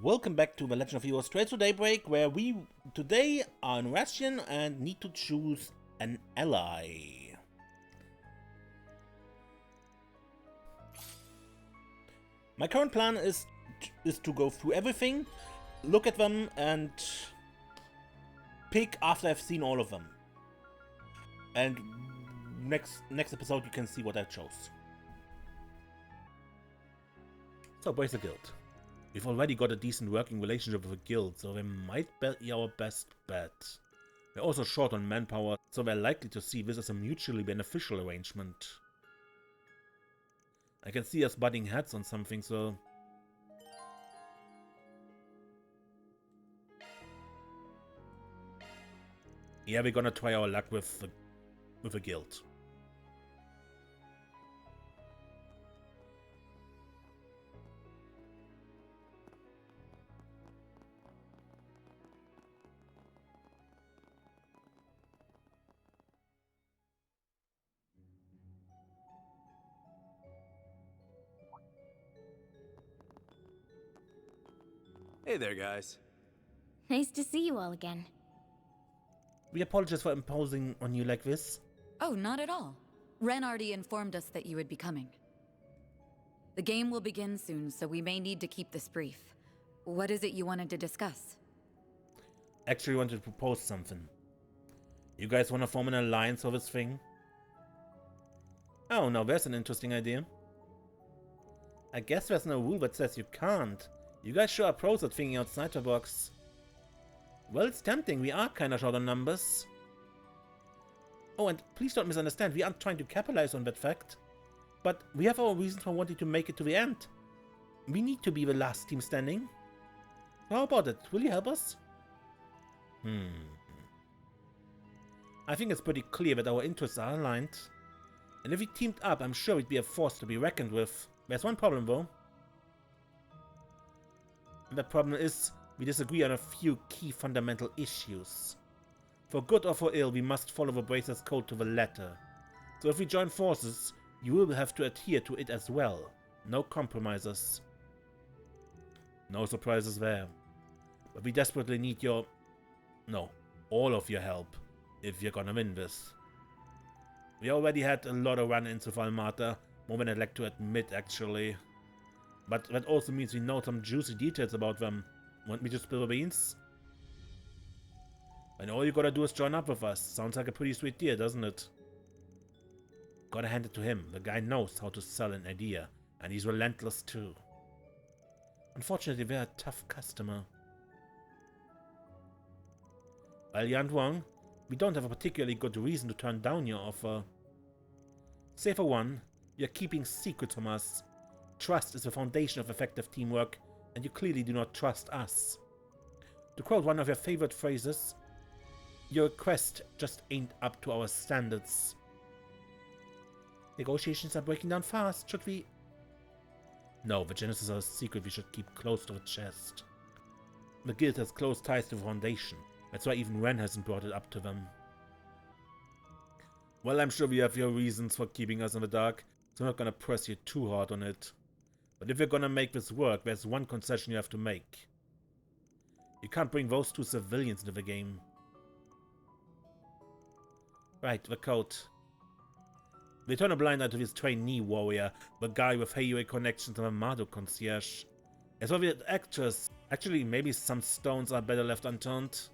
Welcome back to The Legend of Heiyue Straight to Daybreak, where we today are in Russian and need to choose an ally. My current plan is to go through everything, look at them and pick after I've seen all of them. And next episode you can see what I chose. So, Brace the Guild. We've already got a decent working relationship with a guild, so they might be our best bet. We're also short on manpower, so we're likely to see this as a mutually beneficial arrangement. I can see us butting heads on something, so... yeah, we're gonna try our luck with a guild. Hey there, guys. Nice to see you all again. We apologize for imposing on you like this. Oh, not at all. Ren already informed us that you would be coming. The game will begin soon, so we may need to keep this brief. What is it you wanted to discuss? Actually wanted to propose something. You guys want to form an alliance for this thing? Oh, now there's an interesting idea. I guess there's no rule that says you can't. You guys sure are pros at thinking outside the box. Well, it's tempting. We are kinda short on numbers. Oh, and please don't misunderstand. We aren't trying to capitalize on that fact. But we have our reasons for wanting to make it to the end. We need to be the last team standing. So how about it? Will you help us? I think it's pretty clear that our interests are aligned. And if we teamed up, I'm sure we'd be a force to be reckoned with. There's one problem, though. And the problem is, we disagree on a few key fundamental issues. For good or for ill, we must follow the Bracer's code to the letter. So if we join forces, you will have to adhere to it as well. No compromises. No surprises there. But we desperately need your... no, all of your help, if you're gonna win this. We already had a lot of run-ins with Almata, more than I'd like to admit, actually. But that also means we know some juicy details about them. Want me to spill the beans? And all you gotta do is join up with us. Sounds like a pretty sweet deal, doesn't it? Gotta hand it to him. The guy knows how to sell an idea. And he's relentless too. Unfortunately, we're a tough customer. Well, you aren't wrong. We don't have a particularly good reason to turn down your offer. Say for one, you're keeping secrets from us. Trust is the foundation of effective teamwork, and you clearly do not trust us. To quote one of your favorite phrases, your request just ain't up to our standards. Negotiations are breaking down fast, should we? No, the Genesis are a secret we should keep close to the chest. The guild has close ties to the Foundation, that's why even Ren hasn't brought it up to them. Well, I'm sure we have your reasons for keeping us in the dark, so I'm not gonna press you too hard on it. But if you're gonna make this work, there's one concession you have to make. You can't bring those two civilians into the game. Right, the code. We turn a blind eye to this trainee warrior, the guy with Heiyue connections and a Mado concierge. As for the actress, actually maybe some stones are better left unturned.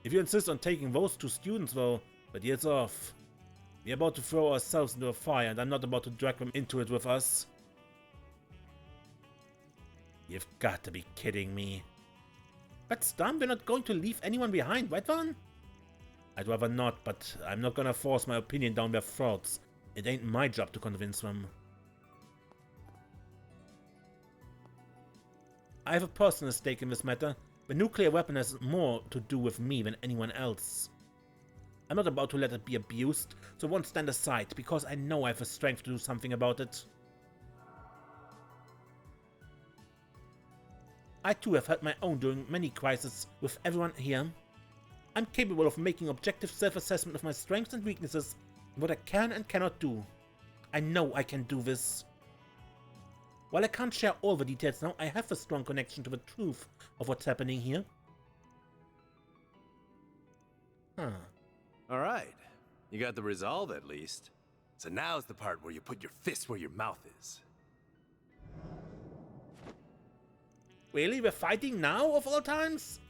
If you insist on taking those two students though, the deal's off. We're about to throw ourselves into a fire, and I'm not about to drag them into it with us. You've got to be kidding me. That's dumb, we're not going to leave anyone behind, right, Van? I'd rather not, but I'm not gonna force my opinion down their throats. It ain't my job to convince them. I have a personal stake in this matter. The nuclear weapon has more to do with me than anyone else. I'm not about to let it be abused, so I won't stand aside, because I know I have the strength to do something about it. I too have had my own during many crises with everyone here. I'm capable of making objective self-assessment of my strengths and weaknesses, and what I can and cannot do. I know I can do this. While I can't share all the details now, I have a strong connection to the truth of what's happening here. Huh. All right. You got the resolve at least. So now's the part where you put your fist where your mouth is. Really? We're fighting now, of all times?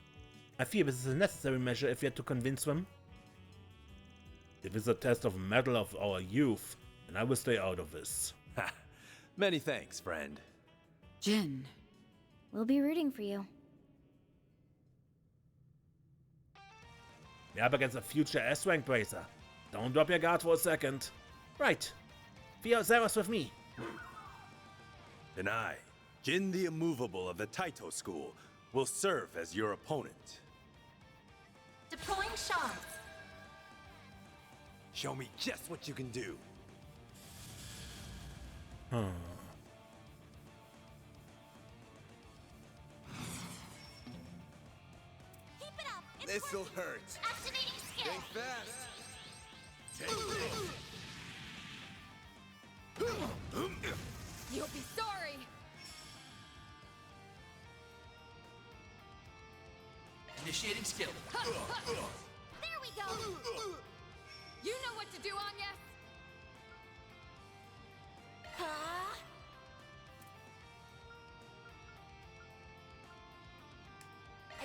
I fear this is a necessary measure if we are to convince them. If it's a test of mettle of our youth, then I will stay out of this. Ha! Many thanks, friend. Jin. We'll be rooting for you. We're up against a future S-rank bracer. Don't drop your guard for a second. Right. Zeros with me. And I, Jin the Immovable of the Taito School, will serve as your opponent. Deploying shards. Show me just what you can do. Huh. Keep it up. It's This'll working. hurt. Activating skill. Think fast. Take this. You'll be sorry. Initiating skill. There we go. You know what to do, Anya. Huh?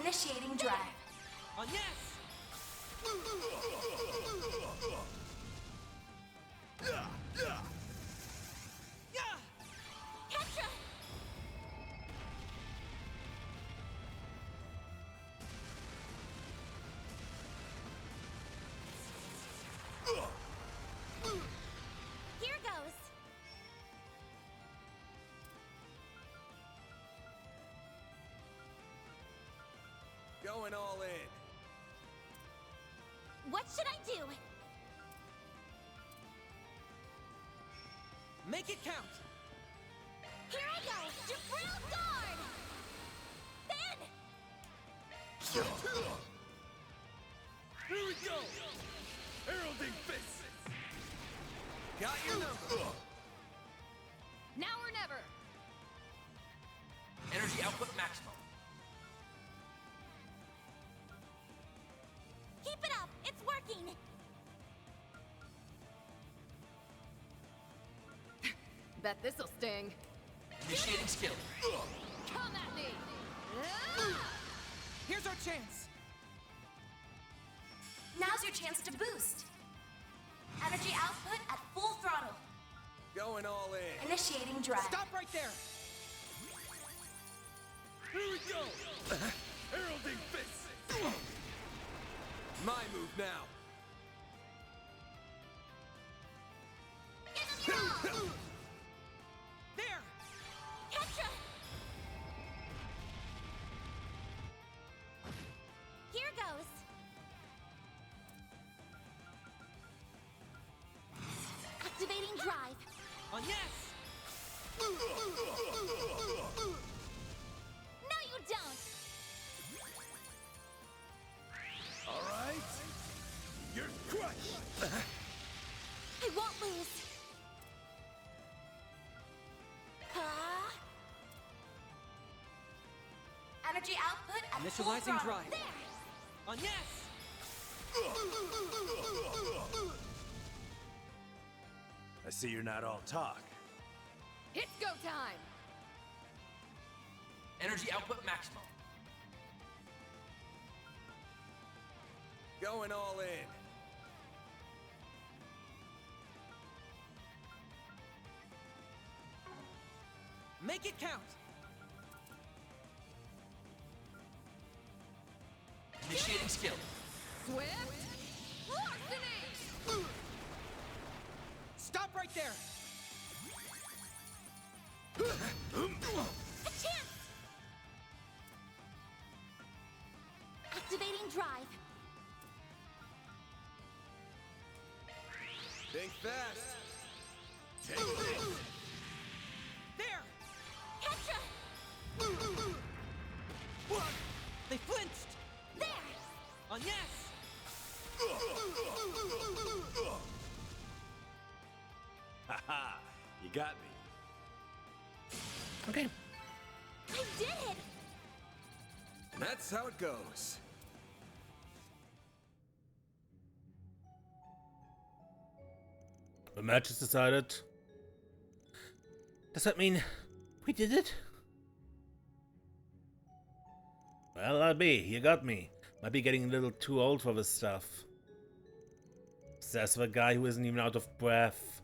Initiating drive. On yes! Petra! Here goes. Going all in. What should I do? Make it count! Here I go! Jabril guard! Then! Here we go! Heralding Fist! Got your number! Now or never. Energy output maximum. Keep it up! It's working! Bet this'll sting. Initiating skill. Come at me. Here's our chance! Now's your chance to boost. Energy output at full throttle. Going all in. Initiating drive. Stop right there! Here we go! Heralding Fist! My move now. Give them your all! There! Petra! Here goes. Activating drive. On yes! No, you don't. All right. You're crushed. I won't lose. Huh? Energy output at full Initializing throttle. drive. There. On yes! I see you're not all talk. It's go time. Energy output maximum. Going all in. Make it count! Initiating skill. Swift. Larceny. Stop right there! A chance. Activating drive. Think fast. Take this. There! Petra. What? They flinched! There. On yes! Haha, you got me. Okay. I did it! That's how it goes. The match is decided. Does that mean we did it? Well, I'll be. You got me. Might be getting a little too old for this stuff. Says the guy who isn't even out of breath.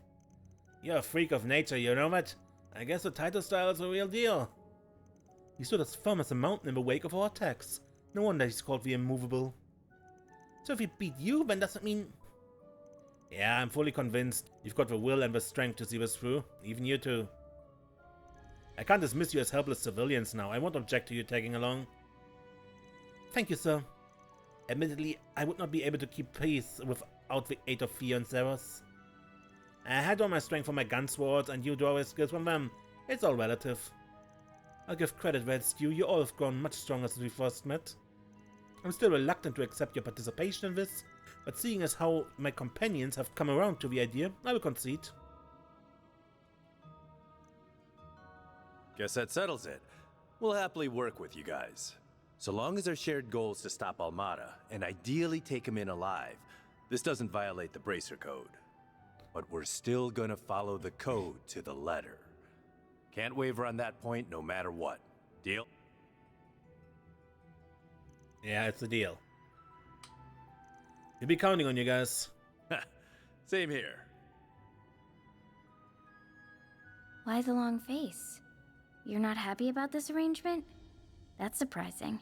You're a freak of nature, you know that? I guess the title style is a real deal. He stood as firm as a mountain in the wake of our attacks. No wonder he's called the Immovable. So if he beat you, then does that mean... Yeah, I'm fully convinced. You've got the will and the strength to see this through. Even you too. I can't dismiss you as helpless civilians now. I won't object to you tagging along. Thank you, sir. Admittedly, I would not be able to keep pace without the aid of Heiyue and Zeros. I had all my strength from my gun swords, and you draw your skills from them. It's all relative. I'll give credit where it's due. You all have grown much stronger since we first met. I'm still reluctant to accept your participation in this, but seeing as how my companions have come around to the idea, I will concede. Guess that settles it. We'll happily work with you guys. So long as our shared goal is to stop Almada, and ideally take him in alive, this doesn't violate the Bracer Code. But we're still gonna follow the code to the letter. Can't waver on that point no matter what. Deal? Yeah, it's a deal. We'll be counting on you guys. Same here. Why the long face? You're not happy about this arrangement? That's surprising.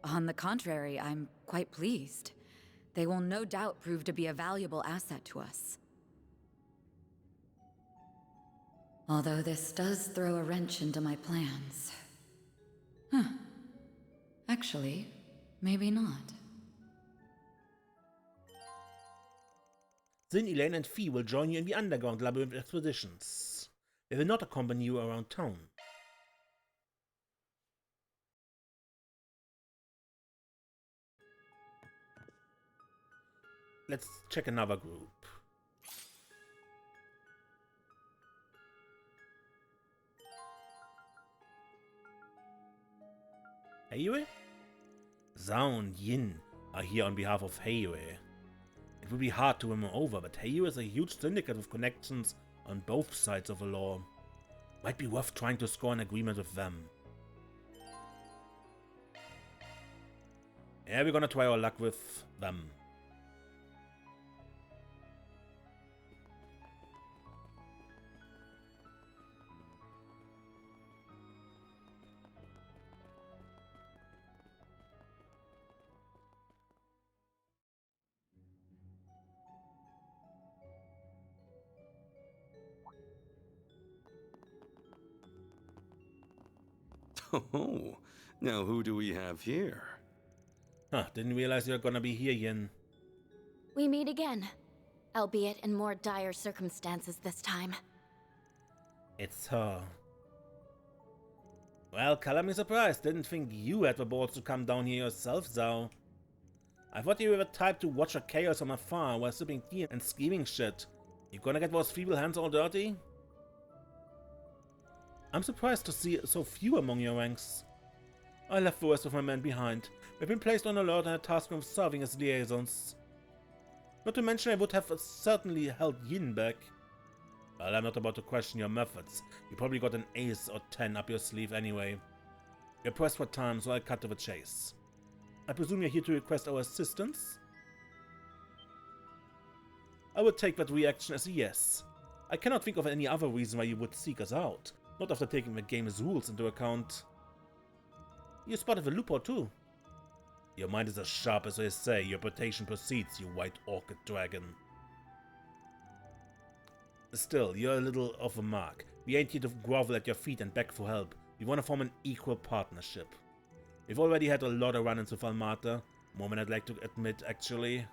On the contrary, I'm quite pleased. They will no doubt prove to be a valuable asset to us. Although this does throw a wrench into my plans. Huh. Actually, maybe not. Zin, Elaine, and Fee will join you in the underground labyrinth expeditions. They will not accompany you around town. Let's check another group. Heiyue? Zhao and Yin are here on behalf of Heiyue. It will be hard to win them over, but Heiyue is a huge syndicate with connections on both sides of the law. Might be worth trying to score an agreement with them. Yeah, we're gonna try our luck with them. Oh, now who do we have here? Huh, didn't realize you're gonna be here, Yin. We meet again, albeit in more dire circumstances this time. It's her. Well, color me surprised. Didn't think you had the balls to come down here yourself, Zhao. I thought you were the type to watch her chaos from afar while sipping tea and scheming shit. You gonna get those feeble hands all dirty? I'm surprised to see so few among your ranks. I left the rest of my men behind. We've been placed on alert and are tasked with serving as liaisons. Not to mention I would have certainly held Yin back. Well, I'm not about to question your methods. You probably got an ace or 10 up your sleeve anyway. You're pressed for time, so I'll cut to the chase. I presume you're here to request our assistance? I would take that reaction as a yes. I cannot think of any other reason why you would seek us out. Not after taking the game's rules into account. You spotted the loophole too. Your mind is as sharp as they say. Your reputation precedes you, white orchid dragon. Still, you're a little off the mark. We ain't here to grovel at your feet and beg for help. We want to form an equal partnership. We've already had a lot of run-ins with Almata. More than I'd like to admit, actually.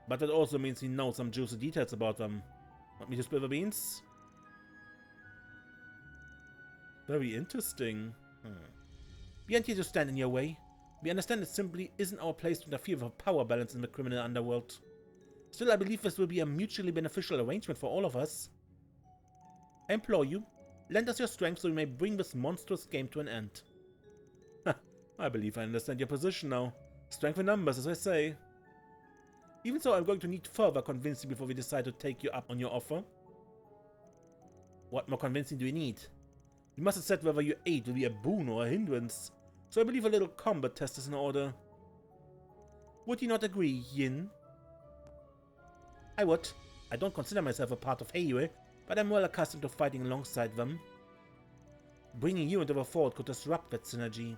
But that also means he knows some juicy details about them. Want me to spill the beans? Very interesting. We aren't here to stand in your way. We understand it simply isn't our place to interfere with the power balance in the criminal underworld. Still, I believe this will be a mutually beneficial arrangement for all of us. I implore you, Lend us your strength so we may bring this monstrous game to an end. I believe I understand your position now. Strength in numbers, as I say. Even so, I'm going to need further convincing before we decide to take you up on your offer. What more convincing do we need? You must decide whether your aid will be a boon or a hindrance, so I believe a little combat test is in order. Would you not agree, Yin? I would. I don't consider myself a part of Heiyue, but I'm well accustomed to fighting alongside them. Bringing you into the fold could disrupt that synergy.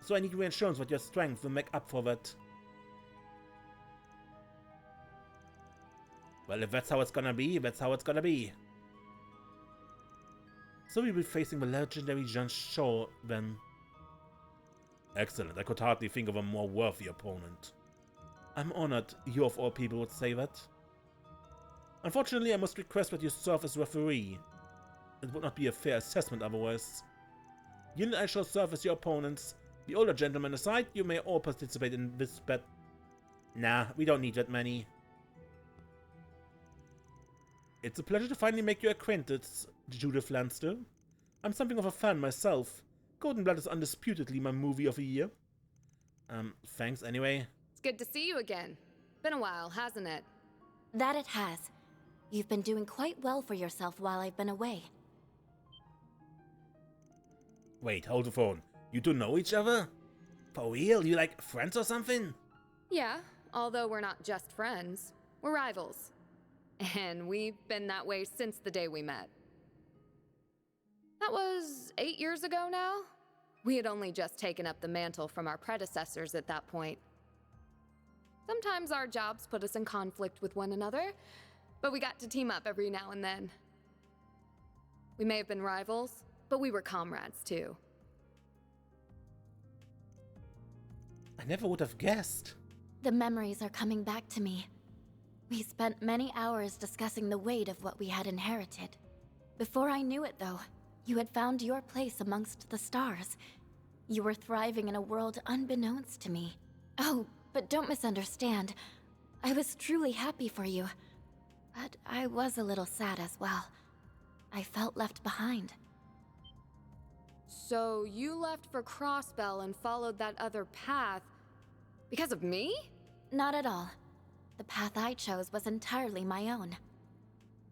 So I need reassurance that your strength will make up for that. Well, if that's how it's gonna be, that's how it's gonna be. So we'll be facing the legendary Jean Shaw then. Excellent, I could hardly think of a more worthy opponent. I'm honored you of all people would say that. Unfortunately, I must request that you serve as referee. It would not be a fair assessment otherwise. You and I shall serve as your opponents. The older gentlemen aside, you may all participate in this bet. Nah, we don't need that many. It's a pleasure to finally make your acquaintance, Judith Lanster. I'm something of a fan myself. Golden Blood is undisputedly my movie of the year. Thanks anyway. It's good to see you again. Been a while, hasn't it? That it has. You've been doing quite well for yourself while I've been away. Wait, hold the phone. You two know each other? For real? You like friends or something? Yeah, although we're not just friends. We're rivals. And we've been that way since the day we met. That was 8 years ago now? We had only just taken up the mantle from our predecessors at that point. Sometimes our jobs put us in conflict with one another, but we got to team up every now and then. We may have been rivals, but we were comrades too. I never would have guessed. The memories are coming back to me. We spent many hours discussing the weight of what we had inherited. Before I knew it, though, you had found your place amongst the stars. You were thriving in a world unbeknownst to me. Oh, but don't misunderstand. I was truly happy for you. But I was a little sad as well. I felt left behind. So you left for Crossbell and followed that other path because of me? Not at all. The path I chose was entirely my own.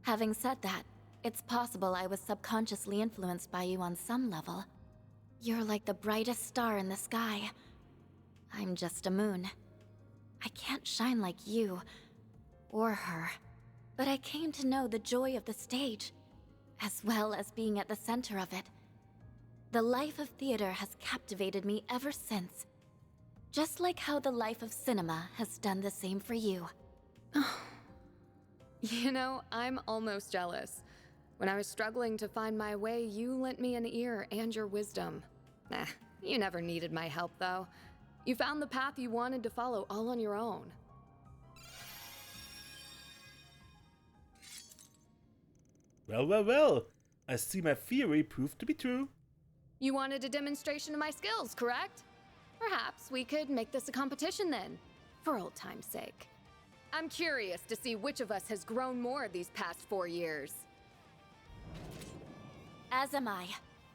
Having said that, it's possible I was subconsciously influenced by you on some level. You're like the brightest star in the sky. I'm just a moon. I can't shine like you, or her. But I came to know the joy of the stage, as well as being at the center of it. The life of theater has captivated me ever since. Just like how the life of cinema has done the same for you. You know, I'm almost jealous. When I was struggling to find my way, you lent me an ear and your wisdom. Nah, you never needed my help, though. You found the path you wanted to follow all on your own. Well, well, well. I see my theory proved to be true. You wanted a demonstration of my skills, correct? Perhaps we could make this a competition then, for old time's sake. I'm curious to see which of us has grown more these past 4 years. As am I.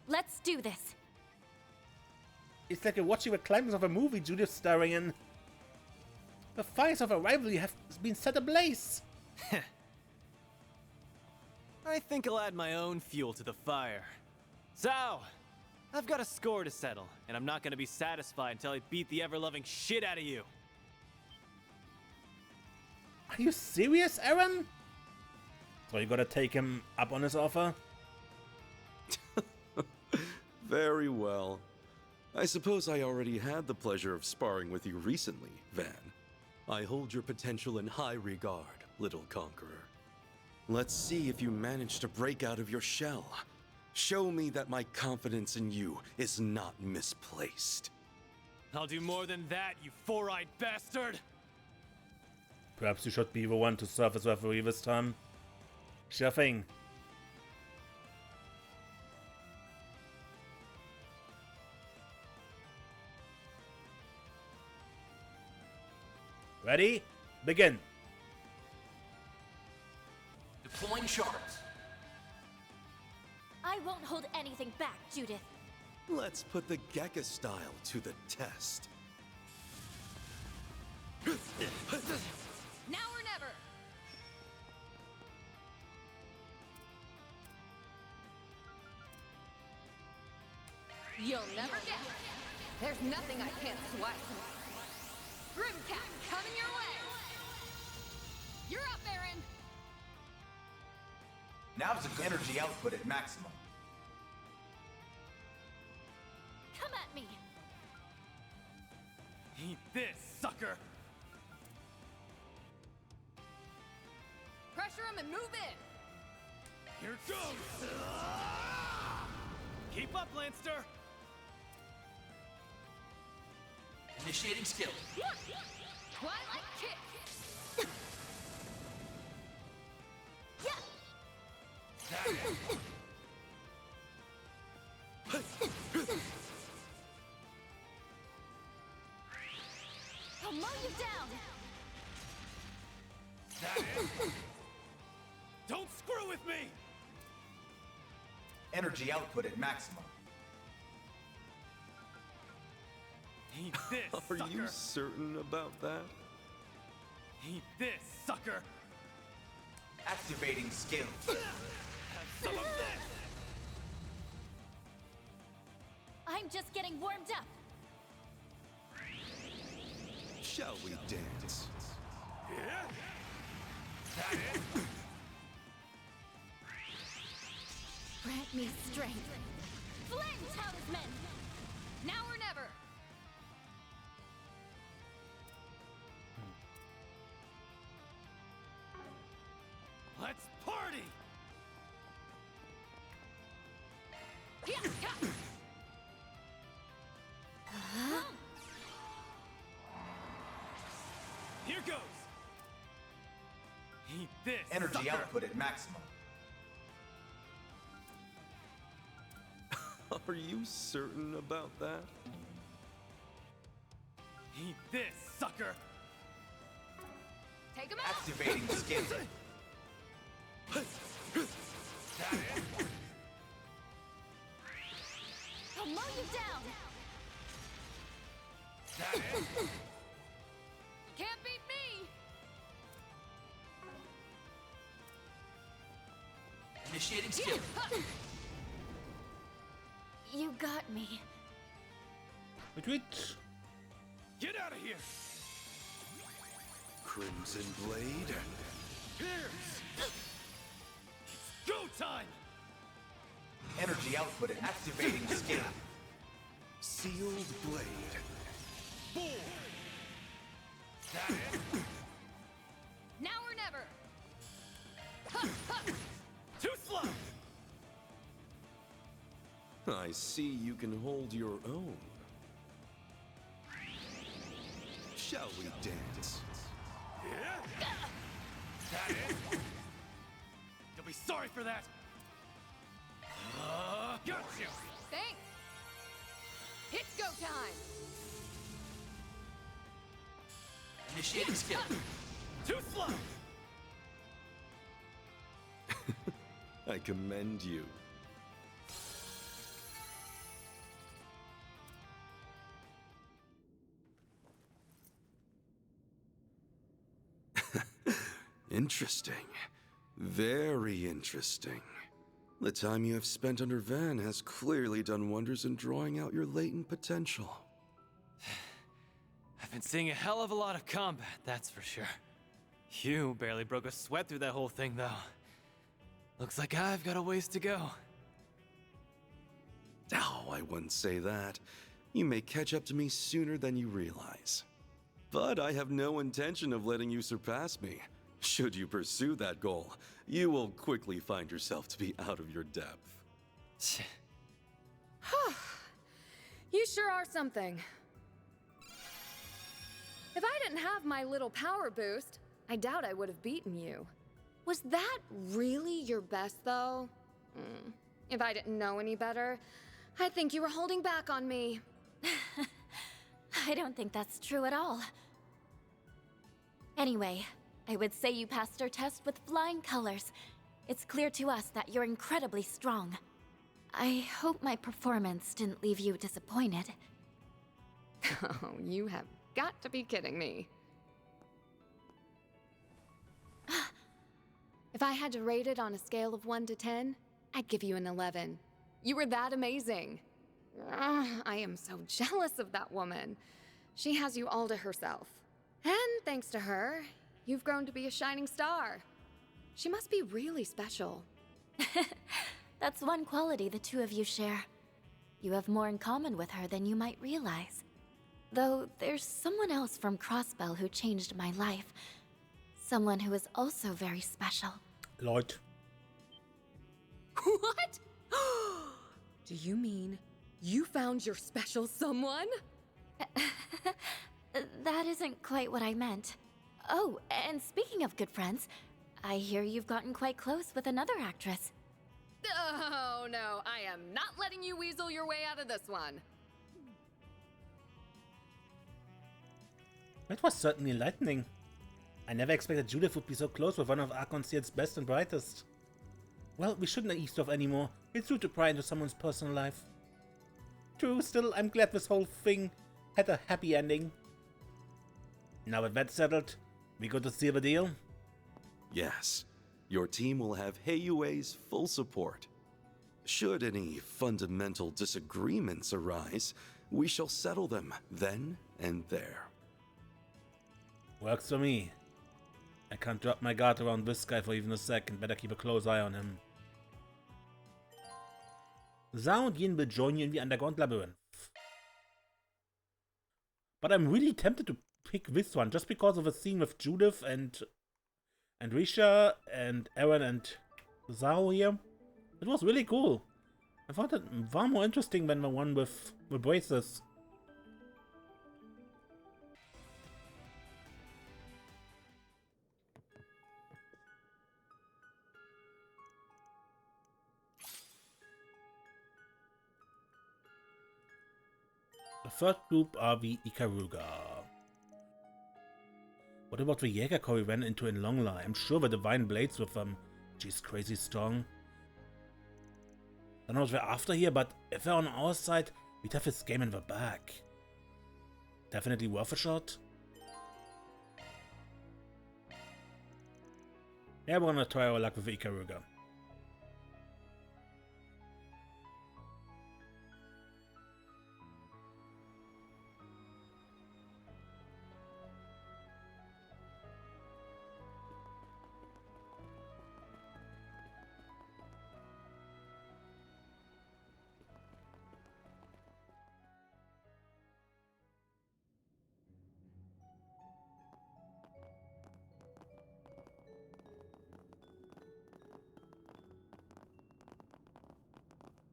Let's do this. It's like you're watching the climax of a movie Judith's starring in. The fires of a rivalry have been set ablaze. I think I'll add my own fuel to the fire. So, I've got a score to settle, and I'm not gonna be satisfied until I beat the ever-loving shit out of you. Are you serious, Aaron? So you gotta take him up on his offer? Very well. I suppose I already had the pleasure of sparring with you recently, Van. I hold your potential in high regard, little conqueror. Let's see if you manage to break out of your shell. Show me that my confidence in you is not misplaced. I'll do more than that, you four-eyed bastard! Perhaps you should be the one to serve as referee this time. Sure thing. Ready? Begin. Deploying shards. I won't hold anything back, Judith. Let's put the Gekka style to the test. Now or never! You'll never get it. There's nothing I can't sweat. Grimcat, coming your way! You're up, Aaron! Now's the energy output at maximum. Come at me! Eat this, sucker! Pressure him and move in! Here goes! Keep up, Lanster! Initiating skill. Twilight kick! I'll mow you down! That it? Don't screw with me! Energy output at maximum. Eat this, Are sucker! you certain about that? Eat this, sucker! Activating skill. Have some of this! I'm just getting warmed up. Shall we dance? Yeah? That it? Grant me strength. Flame talisman! Now or never! Let's party! Yeah, yeah. Here goes! Eat this, Energy sucker! output at maximum. Are you certain about that? Eat this, sucker! Take him out! Activating skill. That it? I'll mow you down! That it? Can't beat me! Initiating skill. You got me. Retreat. Get out of here! Crimson Blade? Pierce! It's go time! Energy output at activating skill. Sealed Blade. Four! That it? Now or never! Too slow! I see you can hold your own. Shall we dance? Yeah? That it? You'll be sorry for that! Got you! Thanks! It's go time! Initiating skill. Too slow! I commend you. Interesting. Very interesting. The time you have spent under Van has clearly done wonders in drawing out your latent potential. I've been seeing a hell of a lot of combat, that's for sure. You barely broke a sweat through that whole thing, though. Looks like I've got a ways to go. Oh, I wouldn't say that. You may catch up to me sooner than you realize. But I have no intention of letting you surpass me. Should you pursue that goal, you will quickly find yourself to be out of your depth. You sure are something. If I didn't have my little power boost, I doubt I would have beaten you. Was that really your best, though? If I didn't know any better, I'd think you were holding back on me. I don't think that's true at all. Anyway, I would say you passed our test with flying colors. It's clear to us that you're incredibly strong. I hope my performance didn't leave you disappointed. Oh, you have got to be kidding me. If I had to rate it on a scale of 1 to 10, I'd give you an 11. You were that amazing. I am so jealous of that woman. She has you all to herself. And thanks to her, you've grown to be a shining star. She must be really special. That's one quality the two of you share. You have more in common with her than you might realize. Though there's someone else from Crossbell who changed my life. Someone who is also very special. Lloyd. What? Do you mean you found your special someone? That isn't quite what I meant. Oh, and speaking of good friends, I hear you've gotten quite close with another actress. Oh no, I am not letting you weasel your way out of this one. That was certainly enlightening. I never expected Judith would be so close with one of Archon Seal's best and brightest. Well, we shouldn't eavesdrop anymore. It's rude to pry into someone's personal life. True, still, I'm glad this whole thing had a happy ending. Now that that's settled, we go to seal the deal? Yes, your team will have Heiyue's full support. Should any fundamental disagreements arise, we shall settle them then and there. Works for me. I can't drop my guard around this guy for even a second. Better keep a close eye on him. Zhao and Yin will join you in the underground labyrinth. But I'm really tempted to pick this one just because of the scene with Judith and Risha and Aaron and Zhao here. It was really cool. I found it far more interesting than the one with the braces. The third group are the Ikaruga. What about the Jägercore we ran into in Longla? I'm sure the Divine Blades with them. She's crazy strong. I don't know if they're after here, but if they're on our side, we'd have this game in the bag. Definitely worth a shot. Yeah, we're gonna try our luck with the Ikaruga.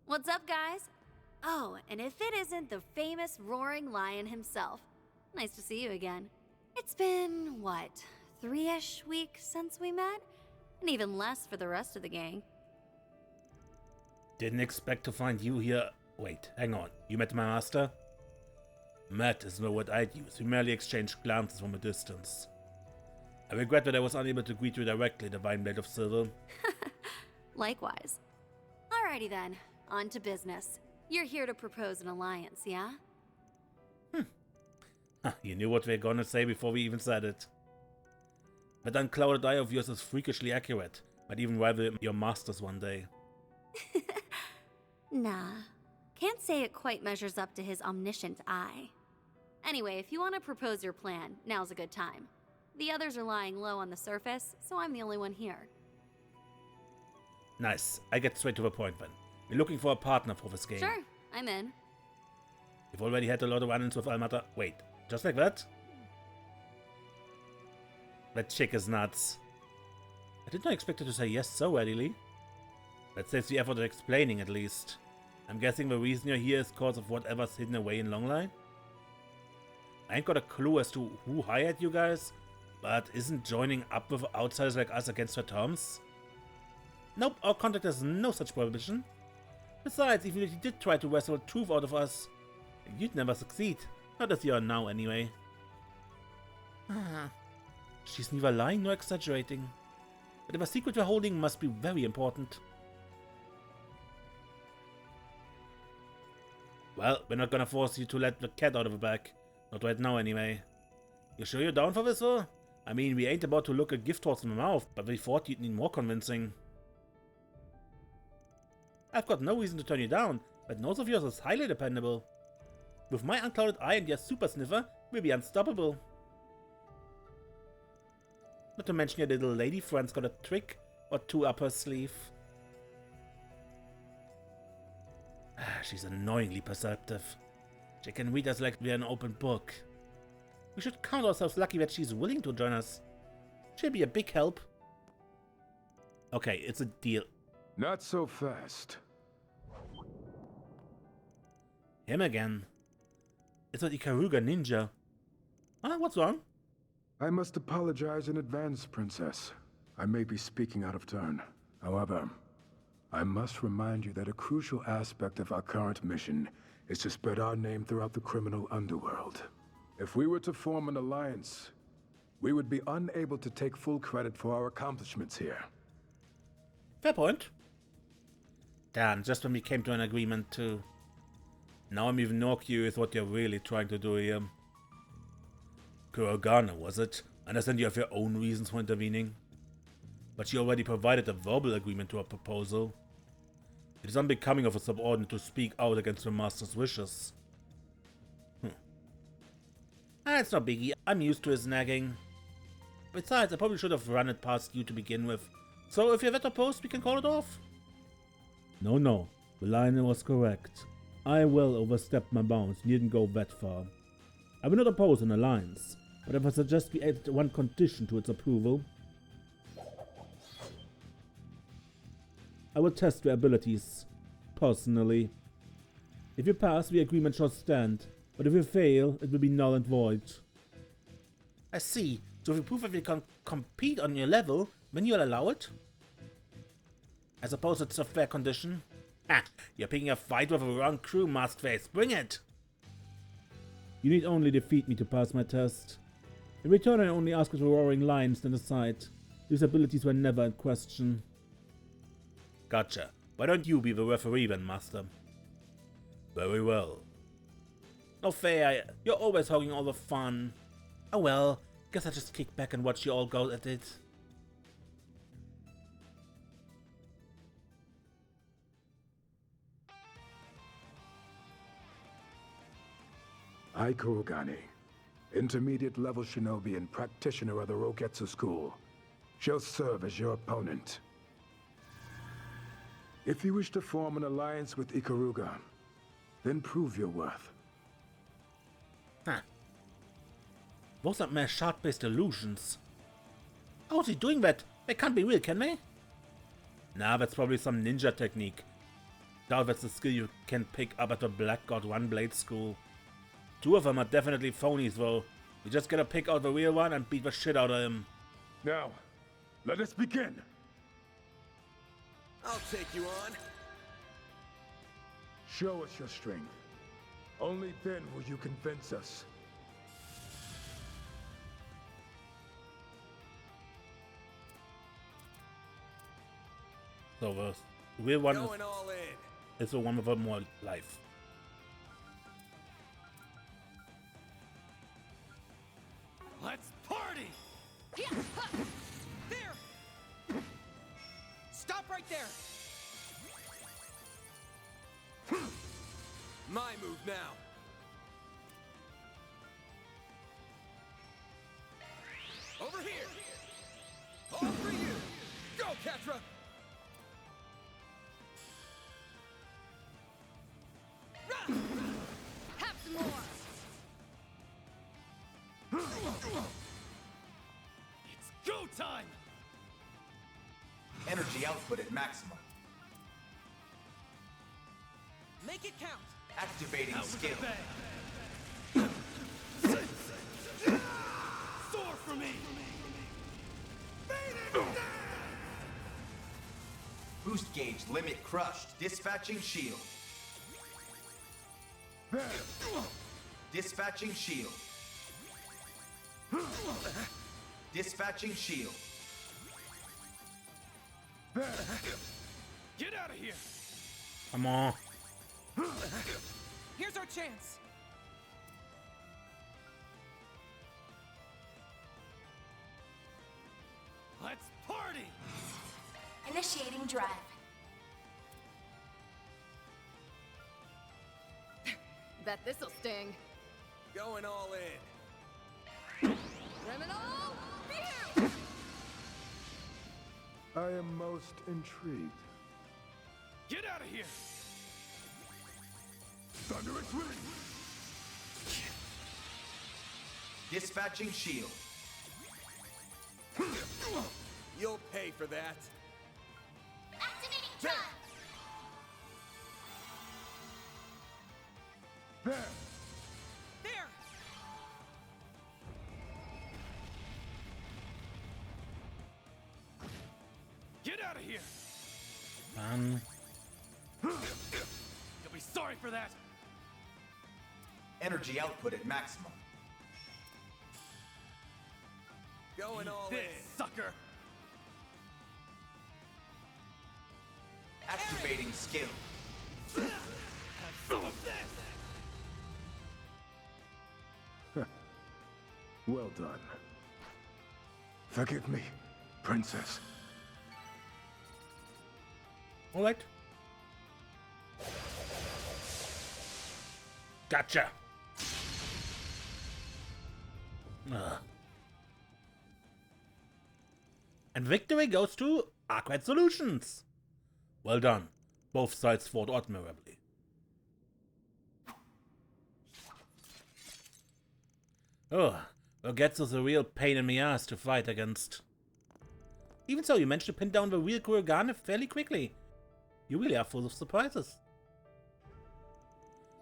What's up, guys? Oh, and if it isn't the famous roaring lion himself. Nice to see you again. It's been, what, 3-ish weeks since we met? And even less for the rest of the gang. Didn't expect to find you here. Wait, hang on. You met my master? Met is no word I'd use. We merely exchanged glances from a distance. I regret that I was unable to greet you directly, Divine Blade of Silver. Likewise. Alrighty then, on to business. You're here to propose an alliance, yeah? You knew what we were gonna say before we even said it. That unclouded eye of yours is freakishly accurate. Might even rival your master's one day. Nah. Can't say it quite measures up to his omniscient eye. Anyway, if you want to propose your plan, now's a good time. The others are lying low on the surface, so I'm the only one here. Nice. I get straight to the point then. We're looking for a partner for this game. Sure, I'm in. We've already had a lot of run-ins with Almata. Wait, just like that? That chick is nuts. I did not expect her to say yes so readily. That saves the effort of explaining, at least. I'm guessing the reason you're here is because of whatever's hidden away in Longline? I ain't got a clue as to who hired you guys, but isn't joining up with outsiders like us against her terms? Nope, our contract has no such prohibition. Besides, even if you did try to wrestle truth out of us, you'd never succeed. Not as you are now, anyway. She's neither lying nor exaggerating. Whatever secret we're holding must be very important. Well, we're not gonna force you to let the cat out of the bag. Not right now, anyway. You sure you're down for this, though? I mean, we ain't about to look a gift horse in the mouth, but we thought you'd need more convincing. I've got no reason to turn you down, but nose of yours is highly dependable. With my unclouded eye and your super sniffer, we'll be unstoppable. Not to mention your little lady friend's got a trick or two up her sleeve. She's annoyingly perceptive. She can read us like we're an open book. We should count ourselves lucky that she's willing to join us. She'll be a big help. Okay, it's a deal. Not so fast. Him again. It's an Ikaruga ninja. Huh? What's wrong? I must apologize in advance, Princess. I may be speaking out of turn. However, I must remind you that a crucial aspect of our current mission is to spread our name throughout the criminal underworld. If we were to form an alliance, we would be unable to take full credit for our accomplishments here. Fair point. Damn, just when we came to an agreement too. Now I'm even more curious what you're really trying to do here. Kurogane, was it? I understand you have your own reasons for intervening. But she already provided a verbal agreement to her proposal. It is unbecoming of a subordinate to speak out against the master's wishes. It's no biggie, I'm used to his nagging. Besides, I probably should have run it past you to begin with. So if you're that opposed, we can call it off. No, the line was correct. I well overstepped my bounds, needn't go that far. I will not oppose an alliance, but if I suggest we add one condition to its approval, I will test your abilities, personally. If you pass, the agreement shall stand, but if you fail, it will be null and void. I see. So if you prove that we can compete on your level, then you'll allow it? I suppose it's a fair condition. Ha! You're picking a fight with a wrong crew, Maskface. Bring it! You need only defeat me to pass my test. In return, I only ask for roaring lions stand aside. These abilities were never in question. Gotcha. Why don't you be the referee then, Master? Very well. No fair, you're always hogging all the fun. Oh well, guess I'll just kick back and watch you all go at it. Ikaruga, intermediate level shinobi and practitioner of the Roketsu school, shall serve as your opponent. If you wish to form an alliance with Ikaruga, then prove your worth. Huh. Those are mere shard-based illusions. How's he doing that? They can't be real, can they? Nah, that's probably some ninja technique. Doubt that's a skill you can pick up at the Black God One Blade school. Two of them are definitely phonies though. We just gotta pick out the real one and beat the shit out of him. Now, let us begin. I'll take you on. Show us your strength. Only then will you convince us. So the real one Going all in. is the one with a more life. Let's party! There! Stop right there! My move now. Over here. All for you. Go, Ketra. Have some more! It's go time! Energy output at maximum. Make it count! Activating Out with skill. the bang. Soar for me! Boost gauge limit crushed. Dispatching shield. Dispatching shield. Dispatching shield. Get out of here! Come on. Here's our chance. Let's party! Initiating drive. Bet this'll sting. Going all in. Criminal view! I am most intrigued. Get out of here! Thunderous wind! Dispatching shield. You'll pay for that. Activating drive. There! There! Get out of here! You'll be sorry for that! Energy output at maximum. Going all This in. sucker! Activating skill. Have some of this! Well done. Forgive me, Princess. Alright. Gotcha. Ugh. And victory goes to Arcade Solutions. Well done. Both sides fought admirably. Oh, well, Getsu's a real pain in the ass to fight against. Even so, you managed to pin down the real Kurogane fairly quickly. You really are full of surprises.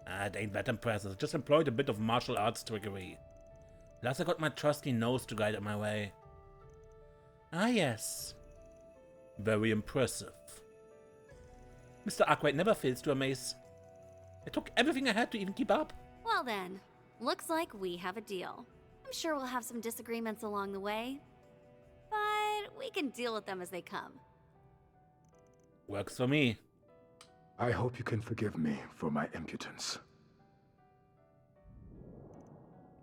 Ah, it ain't that impressive. Just employed a bit of martial arts trickery. Plus I got my trusty nose to guide my way. Ah yes. Very impressive. Mr. Arkwright never fails to amaze. I took everything I had to even keep up. Well then, looks like we have a deal. I'm sure we'll have some disagreements along the way, but we can deal with them as they come. Works for me. I hope you can forgive me for my impudence.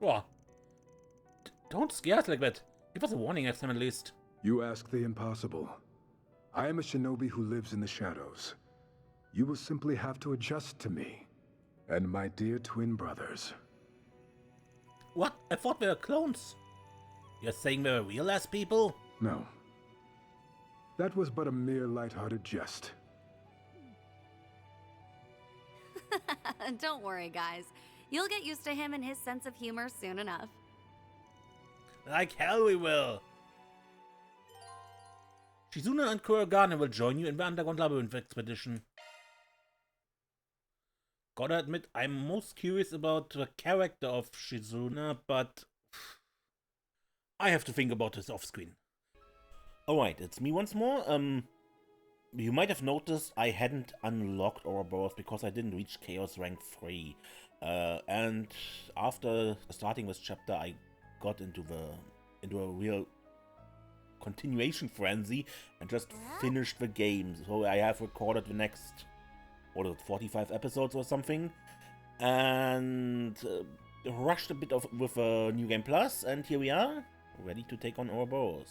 Oh. Don't scare us like that. Give us a warning next time at least. You ask the impossible. I am a shinobi who lives in the shadows. You will simply have to adjust to me and my dear twin brothers. What? I thought they were clones. You're saying they were real-ass people? No. That was but a mere light-hearted jest. Don't worry, guys. You'll get used to him and his sense of humor soon enough. Like hell we will. Shizuna and Kurogane will join you in the Underground Labyrinth expedition. Gotta admit, I'm most curious about the character of Shizuna, but I have to think about this off-screen. Alright, it's me once more. You might have noticed I hadn't unlocked Ouroboros because I didn't reach Chaos Rank 3. And after starting this chapter, I got into a real continuation frenzy and just finished the game. So I have recorded the next, what is it, 45 episodes or something, and rushed a bit with New Game Plus, and here we are, ready to take on Ouroboros.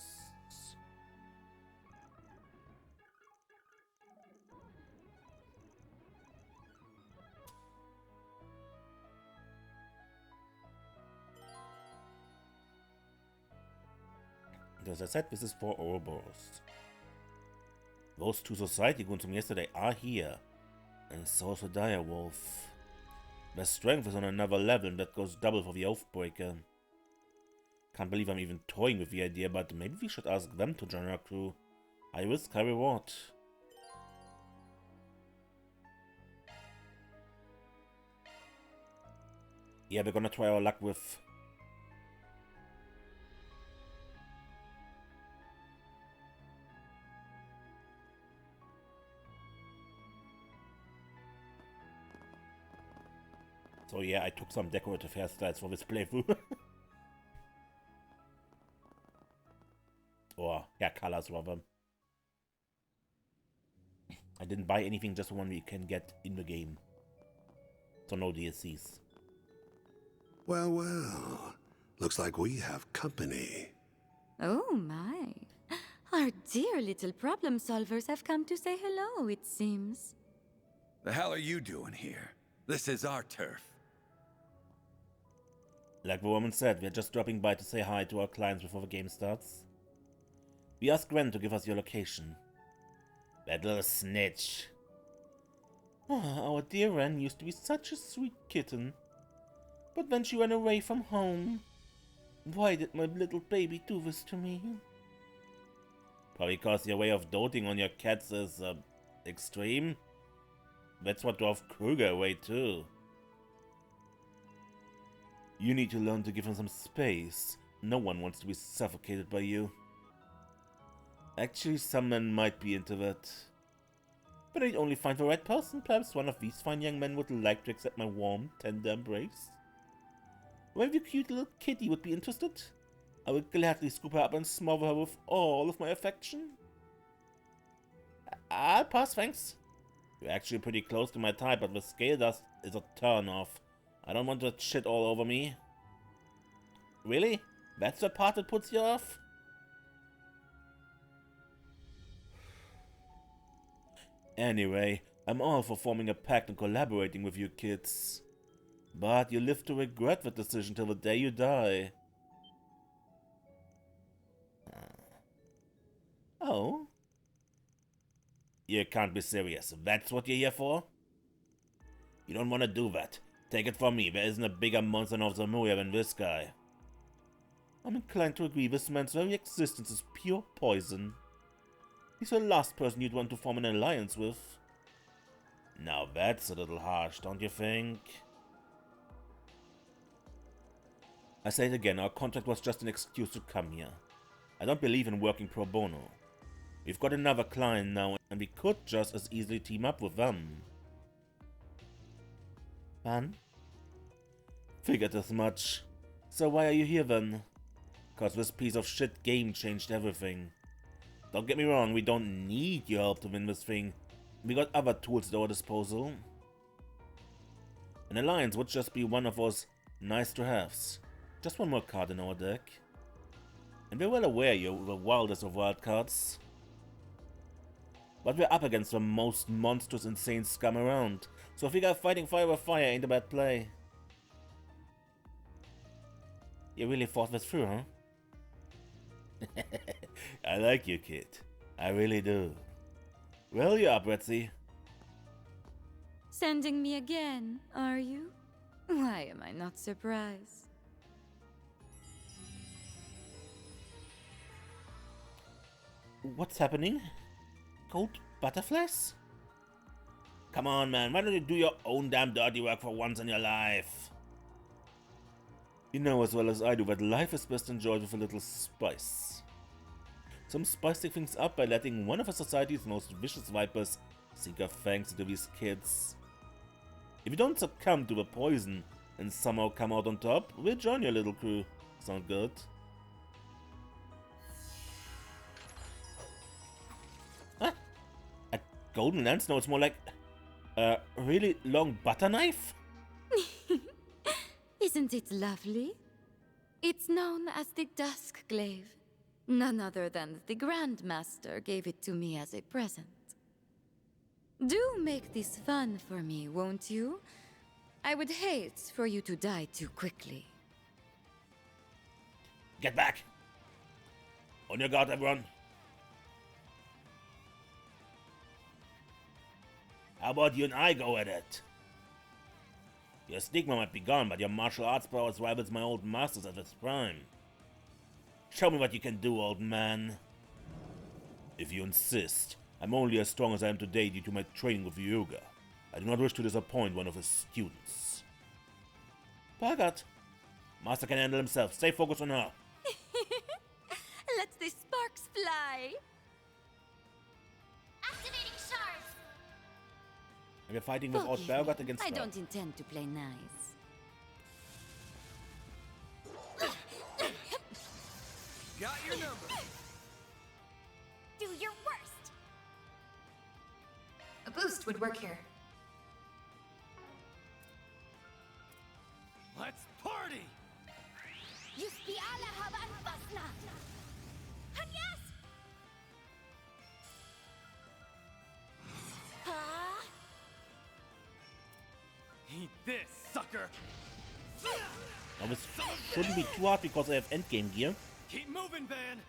As I said, this is for Ouroboros. Those two society goons from yesterday are here, and so is the dire wolf. Their strength is on another level, and that goes double for the Oathbreaker. Can't believe I'm even toying with the idea, but maybe we should ask them to join our crew. High risk, high reward. Yeah, we're gonna try our luck with... So yeah, I took some decorative hairstyles for this playthrough. Or, yeah, colors rather. I didn't buy anything, just one we can get in the game. So no DLCs. Well, well. Looks like we have company. Oh my. Our dear little problem solvers have come to say hello, it seems. The hell are you doing here? This is our turf. Like the woman said, we're just dropping by to say hi to our clients before the game starts. We asked Gwen to give us your location. That little snitch. Oh, our dear Ren used to be such a sweet kitten. But then she ran away from home. Why did my little baby do this to me? Probably because your way of doting on your cats is, extreme. That's what drove Kruger away too. You need to learn to give him some space. No one wants to be suffocated by you. Actually, some men might be into that. But I'd only find the right person. Perhaps one of these fine young men would like to accept my warm, tender embrace. Maybe the cute little kitty would be interested. I would gladly scoop her up and smother her with all of my affection. I'll pass, thanks. You're actually pretty close to my type, but the scale dust is a turn-off. I don't want that shit all over me. Really? That's the part that puts you off? Anyway, I'm all for forming a pact and collaborating with you kids. But you live to regret that decision till the day you die. Oh? You can't be serious. That's what you're here for? You don't want to do that. Take it from me, there isn't a bigger monster of Zamuria than this guy. I'm inclined to agree this man's very existence is pure poison. He's the last person you'd want to form an alliance with. Now that's a little harsh, don't you think? I say it again, our contract was just an excuse to come here. I don't believe in working pro bono. We've got another client now, and we could just as easily team up with them. Man? Figured as much. So why are you here then? Cause this piece of shit game changed everything. Don't get me wrong, we don't need your help to win this thing. We got other tools at our disposal. An alliance would just be one of those nice to haves. Just one more card in our deck. And we're well aware you're the wildest of wild cards. But we're up against the most monstrous, insane scum around. So I figure fighting fire with fire ain't a bad play. You really thought this through, huh? I like you, kid. I really do. Well, you're up, Betsy. Sending me again, are you? Why am I not surprised? What's happening? Gold butterflies? Come on, man. Why don't you do your own damn dirty work for once in your life? You know as well as I do that life is best enjoyed with a little spice. Some spicing things up by letting one of our society's most vicious vipers sink her fangs into these kids. If you don't succumb to the poison and somehow come out on top, we'll join your little crew. Sound good? Huh? A golden lance? No, it's more like a really long butter knife? Isn't it lovely? It's known as the Dusk Glaive. None other than the Grandmaster gave it to me as a present. Do make this fun for me, won't you? I would hate for you to die too quickly. Get back! On your guard, everyone! How about you and I go at it? Your stigma might be gone, but your martial arts prowess rivals my old master's at its prime. Show me what you can do, old man. If you insist, I'm only as strong as I am today due to my training with Heiyue. I do not wish to disappoint one of his students. Pagat. Master can handle himself. Stay focused on her. Let the sparks fly! Activating shards! And we're fighting without Belgat against I her. don't intend to play nice. Got your number. Do your worst! A boost would work here. Eat this, sucker! Now this shouldn't be too hard because I have endgame gear. Keep moving, Van!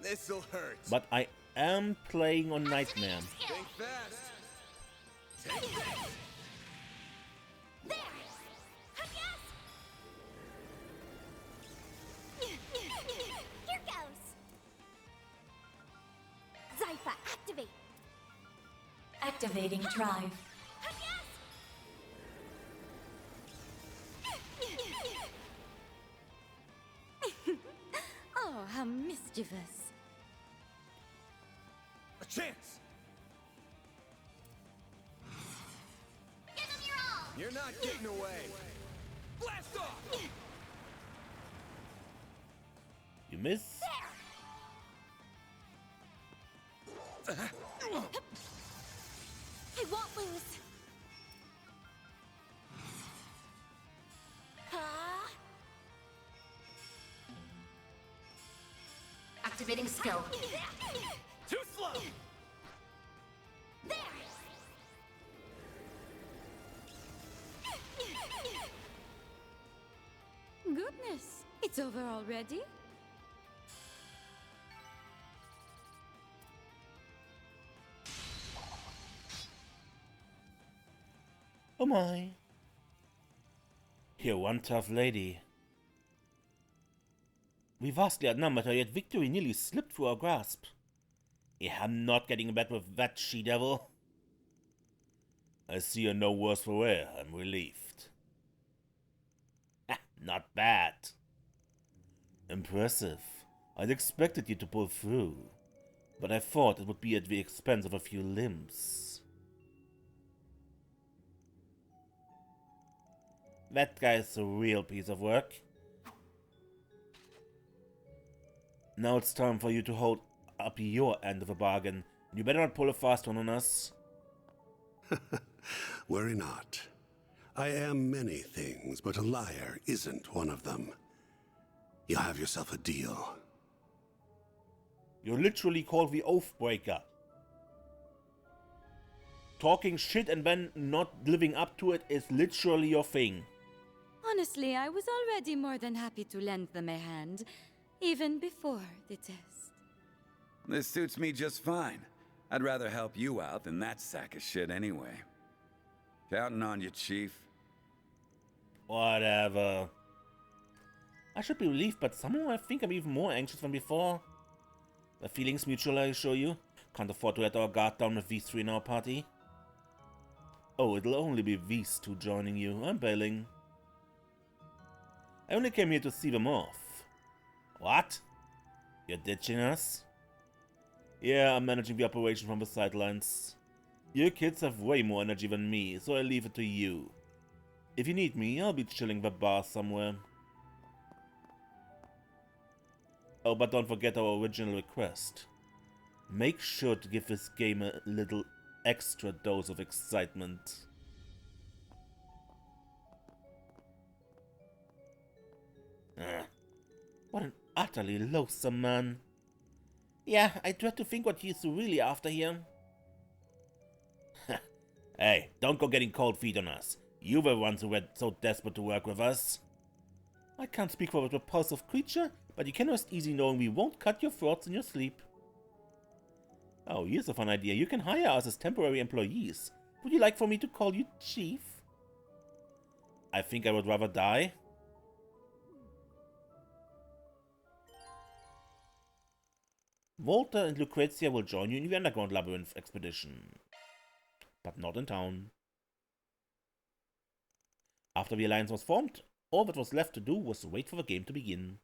This'll hurt. But I am playing on Nightmare. Think fast. Take this. There! Here goes! Zypha, activate! Activating drive. Oh, how mischievous. A chance. Give him your all! You're not getting away. Blast off! You miss? I won't lose. Activating skill. Too slow! There! Goodness, it's over already? Oh my. You're one tough lady. We vastly outnumbered her, yet victory nearly slipped through our grasp. Yeah, I'm not getting in bed with that she-devil. I see you're no worse for wear. I'm relieved. Not bad. Impressive. I'd expected you to pull through, but I thought it would be at the expense of a few limbs. That guy's a real piece of work. Now it's time for you to hold up your end of the bargain. You better not pull a fast one on us. Worry not. I am many things, but a liar isn't one of them. You'll have yourself a deal. You're literally called the Oathbreaker. Talking shit and then not living up to it is literally your thing. Honestly, I was already more than happy to lend them a hand, even before the test. This suits me just fine. I'd rather help you out than that sack of shit anyway. Counting on you, Chief. Whatever. I should be relieved, but somehow I think I'm even more anxious than before. The feeling's mutual, I assure you. Can't afford to let our guard down with these three in our party. Oh, it'll only be these two joining you. I'm bailing. I only came here to see them off. What? You're ditching us? Yeah, I'm managing the operation from the sidelines. You kids have way more energy than me, so I leave it to you. If you need me, I'll be chilling at the bar somewhere. Oh, but don't forget our original request. Make sure to give this game a little extra dose of excitement. What an utterly loathsome man. Yeah, I dread to think what he's really after here. Hey, don't go getting cold feet on us. You were the ones who were so desperate to work with us. I can't speak for a repulsive creature, but you can rest easy knowing we won't cut your throats in your sleep. Oh, here's a fun idea. You can hire us as temporary employees. Would you like for me to call you Chief? I think I would rather die. Walter and Lucrezia will join you in the Underground Labyrinth expedition. But not in town. After the alliance was formed, all that was left to do was wait for the game to begin.